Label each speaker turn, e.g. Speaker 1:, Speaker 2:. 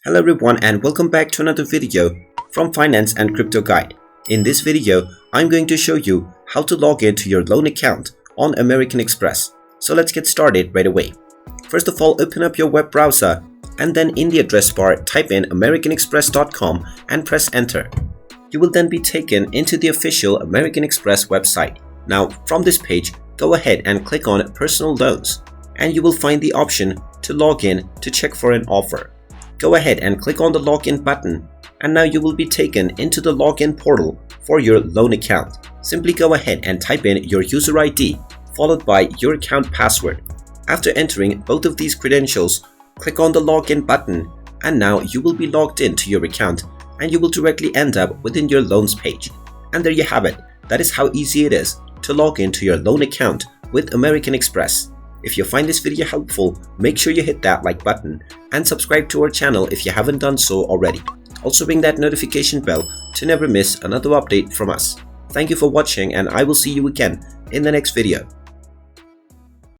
Speaker 1: Hello everyone and welcome back to another video from Finance and Crypto Guide. In this video, I'm going to show you how to log into your loan account on American Express. So let's get started right away. First of all, open up your web browser and then in the address bar type in americanexpress.com and press enter. You will then be taken into the official American Express website. Now from this page, go ahead and click on personal loans and you will find the option to log in to check for an offer. Go ahead and click on the login button and now you will be taken into the login portal for your loan account. Simply go ahead and type in your user ID followed by your account password. After entering both of these credentials, click on the login button and now you will be logged into your account and you will directly end up within your loans page. And there you have it. That is how easy it is to log into your loan account with American Express. If you find this video helpful, make sure you hit that like button and subscribe to our channel if you haven't done so already. Also ring that notification bell to never miss another update from us. Thank you for watching and I will see you again in the next video.